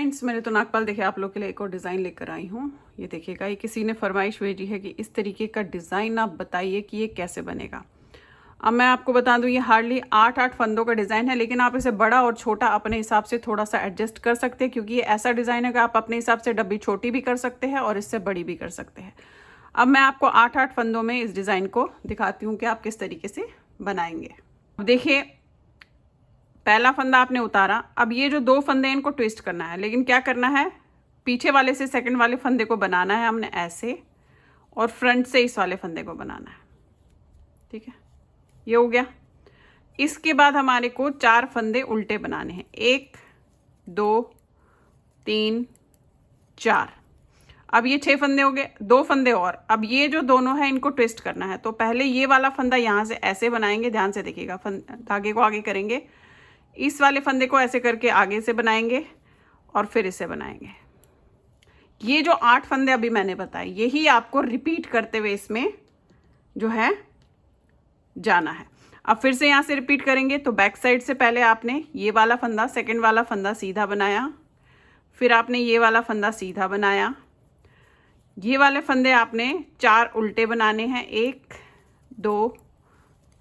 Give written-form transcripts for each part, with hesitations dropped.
Friends, मैंने तो नागपाल देखिए आप लोग के लिए एक और डिज़ाइन लेकर आई हूँ। ये देखिएगा, ये किसी ने फरमाइश भेजी है कि इस तरीके का डिज़ाइन आप बताइए कि ये कैसे बनेगा। अब मैं आपको बता दूँ, ये हार्डली 8 फंदों का डिज़ाइन है, लेकिन आप इसे बड़ा और छोटा अपने हिसाब से थोड़ा सा एडजस्ट कर सकते हैं, क्योंकि ये ऐसा डिज़ाइन है कि आप अपने हिसाब से डब्बी छोटी भी कर सकते हैं और इससे बड़ी भी कर सकते हैं। अब मैं आपको 8 फंदों में इस डिज़ाइन को दिखाती हूँ कि आप किस तरीके से बनाएंगे। अब देखिए, पहला फंदा आपने उतारा। अब ये जो 2 फंदे इनको ट्विस्ट करना है, लेकिन क्या करना है, पीछे वाले से सेकंड वाले फंदे को बनाना है हमने ऐसे, और फ्रंट से इस वाले फंदे को बनाना है। ठीक है, ये हो गया। इसके बाद हमारे को 4 फंदे उल्टे बनाने हैं, 1 2 3 4। अब ये 6 फंदे हो गए, 2 फंदे और। अब ये जो दोनों है इनको ट्विस्ट करना है, तो पहले ये वाला फंदा यहाँ से ऐसे बनाएंगे, ध्यान से देखिएगा, धागे को आगे करेंगे, इस वाले फंदे को ऐसे करके आगे से बनाएंगे और फिर इसे बनाएंगे। ये जो 8 फंदे अभी मैंने बताए, यही आपको रिपीट करते हुए इसमें जो है जाना है। अब फिर से यहाँ से रिपीट करेंगे, तो बैक साइड से पहले आपने ये वाला फंदा, सेकंड वाला फंदा सीधा बनाया, फिर आपने ये वाला फंदा सीधा बनाया, ये वाले फंदे आपने 4 उल्टे बनाने हैं, 1 2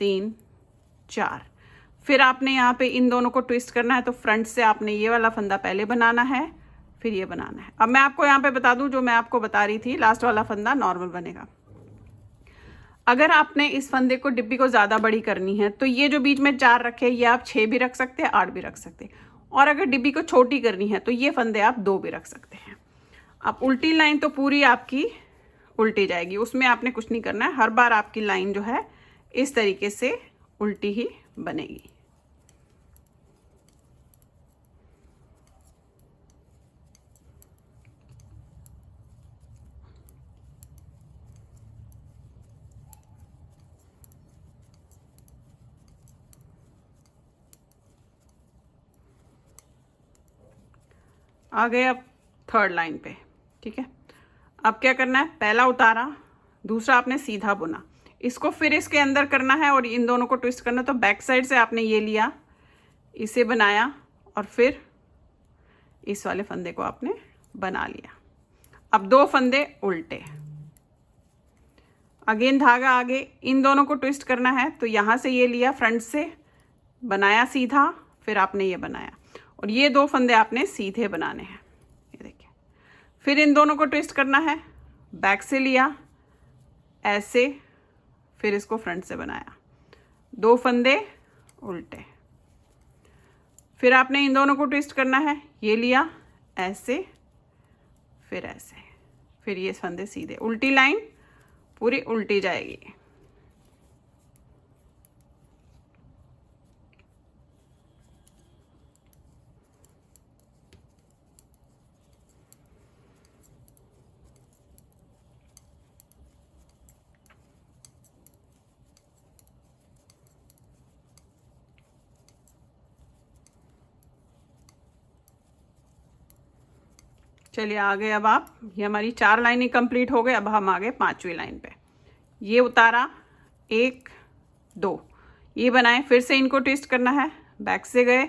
3 4। फिर आपने यहाँ पे इन दोनों को ट्विस्ट करना है, तो फ्रंट से आपने ये वाला फंदा पहले बनाना है, फिर ये बनाना है। अब मैं आपको यहाँ पे बता दूँ, जो मैं आपको बता रही थी, लास्ट वाला फंदा नॉर्मल बनेगा। अगर आपने इस फंदे को, डिब्बी को ज़्यादा बड़ी करनी है, तो ये जो बीच में 4 रखे, ये आप 6 भी रख सकते हैं, 8 भी रख सकते हैं। और अगर डिब्बी को छोटी करनी है, तो ये फंदे आप 2 भी रख सकते हैं। अब उल्टी लाइन तो पूरी आपकी उल्टी जाएगी, उसमें आपने कुछ नहीं करना है। हर बार आपकी लाइन जो है इस तरीके से उल्टी ही बनेगी। आ गए अब 3rd लाइन पे। ठीक है, अब क्या करना है, पहला उतारा, दूसरा आपने सीधा बुना, इसको फिर इसके अंदर करना है और इन दोनों को ट्विस्ट करना है। तो बैक साइड से आपने ये लिया, इसे बनाया और फिर इस वाले फंदे को आपने बना लिया। अब 2 फंदे उल्टे, अगेन धागा आगे, इन दोनों को ट्विस्ट करना है, तो यहाँ से ये लिया, फ्रंट से बनाया सीधा, फिर आपने ये बनाया, और ये 2 फंदे आपने सीधे बनाने हैं। ये देखिए, फिर इन दोनों को ट्विस्ट करना है, बैक से लिया ऐसे, फिर इसको फ्रंट से बनाया, 2 फंदे उल्टे, फिर आपने इन दोनों को ट्विस्ट करना है, ये लिया ऐसे, फिर ऐसे, फिर ये फंदे सीधे, उल्टी लाइन पूरी उल्टी जाएगी। चलिए आ गए अब आप, ये हमारी 4 लाइनें कंप्लीट हो गए। अब हम आ गए 5वीं लाइन पे। ये उतारा, 1 2, ये बनाए, फिर से इनको ट्विस्ट करना है, बैक से गए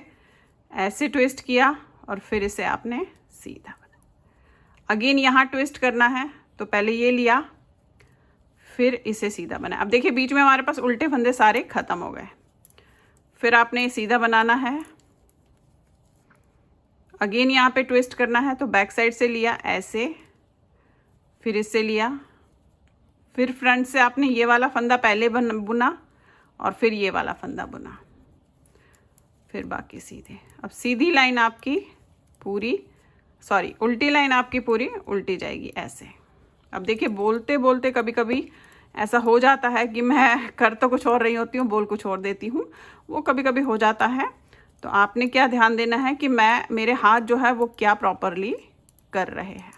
ऐसे ट्विस्ट किया और फिर इसे आपने सीधा बनाया। अगेन यहाँ ट्विस्ट करना है, तो पहले ये लिया, फिर इसे सीधा बनाया। अब देखिए, बीच में हमारे पास उल्टे फंदे सारे खत्म हो गए, फिर आपने सीधा बनाना है, अगेन यहाँ पे ट्विस्ट करना है, तो बैक साइड से लिया ऐसे, फिर इससे लिया, फिर फ्रंट से आपने ये वाला फंदा पहले बुना और फिर ये वाला फंदा बुना, फिर बाकी सीधे। अब सीधी लाइन आपकी पूरी, सॉरी उल्टी लाइन आपकी पूरी उल्टी जाएगी ऐसे। अब देखिए, बोलते बोलते कभी कभी ऐसा हो जाता है कि मैं कर तो कुछ और रही होती हूँ, बोल कुछ और देती हूँ, वो कभी कभी हो जाता है। तो आपने क्या ध्यान देना है कि मेरे हाथ जो है वो क्या प्रॉपरली कर रहे हैं।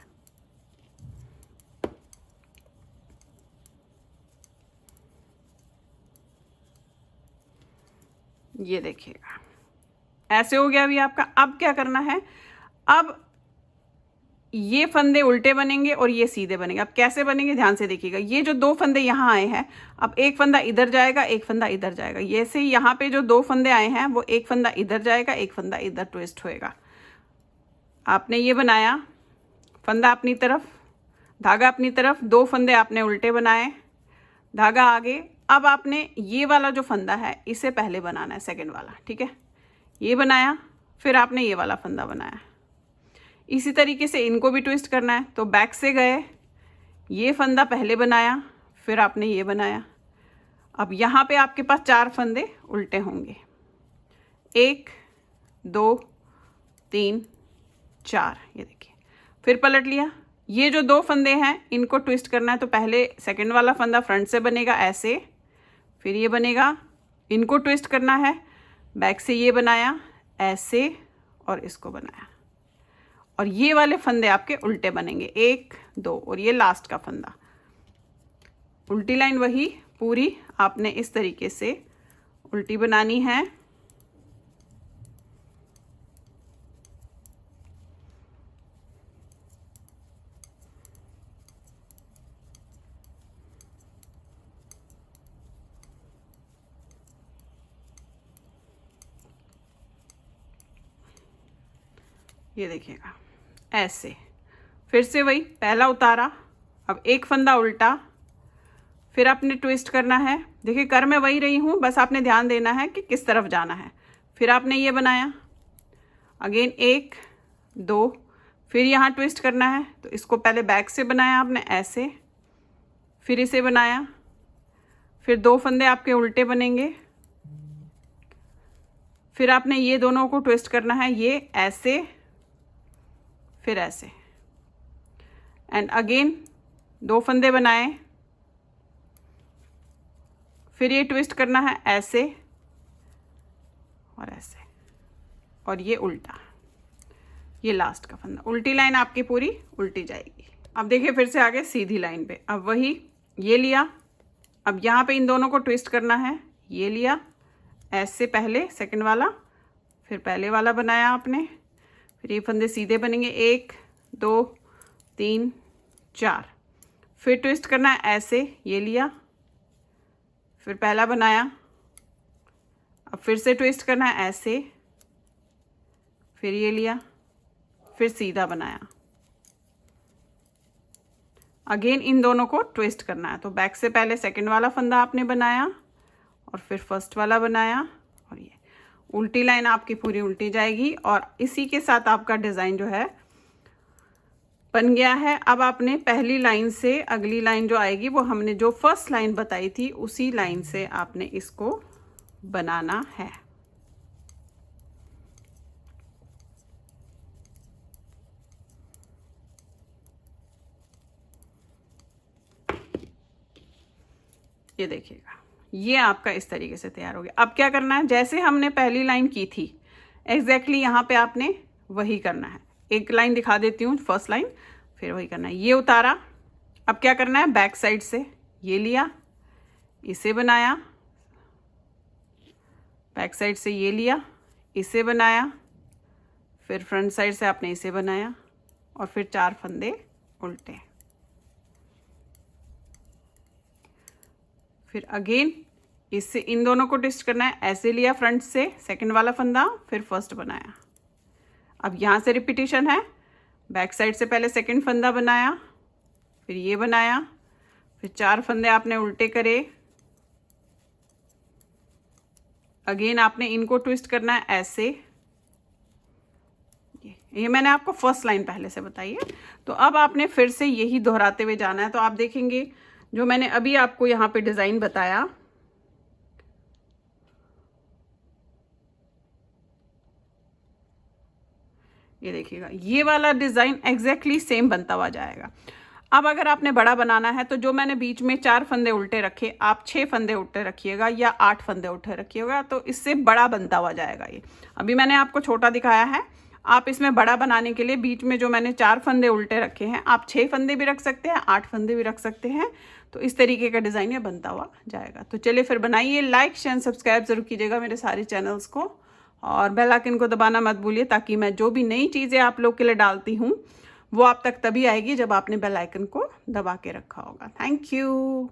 ये देखिएगा, ऐसे हो गया अभी आपका। अब क्या करना है, अब ये फंदे उल्टे बनेंगे और ये सीधे बनेंगे। अब कैसे बनेंगे, ध्यान से देखिएगा। ये जो 2 फंदे यहाँ आए हैं, अब एक फंदा इधर जाएगा, एक फंदा इधर जाएगा। ये से यहाँ पे जो 2 फंदे आए हैं, वो एक फंदा इधर जाएगा, एक फंदा इधर ट्विस्ट होएगा। आपने ये बनाया, फंदा अपनी तरफ, धागा अपनी तरफ, 2 फंदे आपने उल्टे बनाए, धागा आगे। अब आपने ये वाला जो फंदा है इसे पहले बनाना है, सेकंड वाला, ठीक है। ये बनाया, फिर आपने ये वाला फंदा बनाया। इसी तरीके से इनको भी ट्विस्ट करना है। तो बैक से गए, ये फंदा पहले बनाया, फिर आपने ये बनाया। अब यहाँ पे आपके पास 4 फंदे उल्टे होंगे, 1 2 3 4, ये देखिए। फिर पलट लिया, ये जो 2 फंदे हैं इनको ट्विस्ट करना है। तो पहले सेकंड वाला फंदा फ्रंट से बनेगा ऐसे, फिर ये बनेगा, इनको ट्विस्ट करना है। बैक से ये बनाया ऐसे और इसको बनाया, और ये वाले फंदे आपके उल्टे बनेंगे, 1 2, और ये लास्ट का फंदा। उल्टी लाइन वही पूरी आपने इस तरीके से उल्टी बनानी है। ये देखिएगा ऐसे, फिर से वही पहला उतारा, अब एक फंदा उल्टा, फिर आपने ट्विस्ट करना है। देखिए कर मैं वही रही हूँ, बस आपने ध्यान देना है कि किस तरफ जाना है। फिर आपने ये बनाया, अगेन 1 2, फिर यहाँ ट्विस्ट करना है। तो इसको पहले बैक से बनाया आपने ऐसे, फिर इसे बनाया, फिर 2 फंदे आपके उल्टे बनेंगे, फिर आपने ये दोनों को ट्विस्ट करना है, ये ऐसे फिर ऐसे, एंड अगेन 2 फंदे बनाए, फिर ये ट्विस्ट करना है ऐसे और ऐसे, और ये उल्टा, ये लास्ट का फंदा। उल्टी लाइन आपकी पूरी उल्टी जाएगी। अब देखिए फिर से आगे सीधी लाइन पे, अब वही ये लिया, अब यहाँ पे इन दोनों को ट्विस्ट करना है, ये लिया ऐसे पहले सेकंड वाला, फिर पहले वाला बनाया आपने, फिर ये फंदे सीधे बनेंगे 1 2 3 4, फिर ट्विस्ट करना है ऐसे, ये लिया, फिर पहला बनाया, अब फिर से ट्विस्ट करना है ऐसे, फिर ये लिया, फिर सीधा बनाया, अगेन इन दोनों को ट्विस्ट करना है। तो बैक से पहले सेकंड वाला फंदा आपने बनाया और फिर फर्स्ट वाला बनाया, और ये उल्टी लाइन आपकी पूरी उल्टी जाएगी। और इसी के साथ आपका डिज़ाइन जो है बन गया है। अब आपने पहली लाइन से अगली लाइन जो आएगी वो हमने जो फर्स्ट लाइन बताई थी उसी लाइन से आपने इसको बनाना है। ये देखिएगा, ये आपका इस तरीके से तैयार हो गया। अब क्या करना है, जैसे हमने पहली लाइन की थी एग्जैक्टली यहाँ पे आपने वही करना है। एक लाइन दिखा देती हूँ, फर्स्ट लाइन, फिर वही करना है। ये उतारा, अब क्या करना है, बैक साइड से ये लिया, इसे बनाया, बैक साइड से ये लिया, इसे बनाया, फिर फ्रंट साइड से आपने इसे बनाया, और फिर 4 फंदे उल्टे, फिर अगेन इससे इन दोनों को ट्विस्ट करना है, ऐसे लिया फ्रंट से सेकंड वाला फंदा, फिर फर्स्ट बनाया। अब यहाँ से रिपीटेशन है, बैक साइड से पहले सेकंड फंदा बनाया, फिर ये बनाया, फिर 4 फंदे आपने उल्टे करे, अगेन आपने इनको ट्विस्ट करना है ऐसे। ये मैंने आपको फर्स्ट लाइन पहले से बताई है। तो अब आपने फिर से यही दोहराते हुए जाना है। तो आप देखेंगे जो मैंने अभी आपको यहाँ पे डिज़ाइन बताया, ये देखिएगा, ये वाला डिज़ाइन एग्जैक्टली सेम बनता हुआ जाएगा। अब अगर आपने बड़ा बनाना है तो जो मैंने बीच में 4 फंदे उल्टे रखे, आप 6 फंदे उल्टे रखिएगा या 8 फंदे उल्टे रखिएगा, तो इससे बड़ा बनता हुआ जाएगा। ये अभी मैंने आपको छोटा दिखाया है, आप इसमें बड़ा बनाने के लिए बीच में जो मैंने 4 फंदे उल्टे रखे हैं, आप 6 फंदे भी रख सकते हैं, 8 फंदे भी रख सकते हैं। तो इस तरीके का डिज़ाइन ये बनता हुआ जाएगा। तो चलिए फिर बनाइए, लाइक शेयर सब्सक्राइब ज़रूर कीजिएगा मेरे सारे चैनल्स को, और बेल आइकन को दबाना मत भूलिए, ताकि मैं जो भी नई चीज़ें आप लोग के लिए डालती हूँ वो आप तक तभी आएगी जब आपने बेल आइकन को दबा के रखा होगा। Thank you.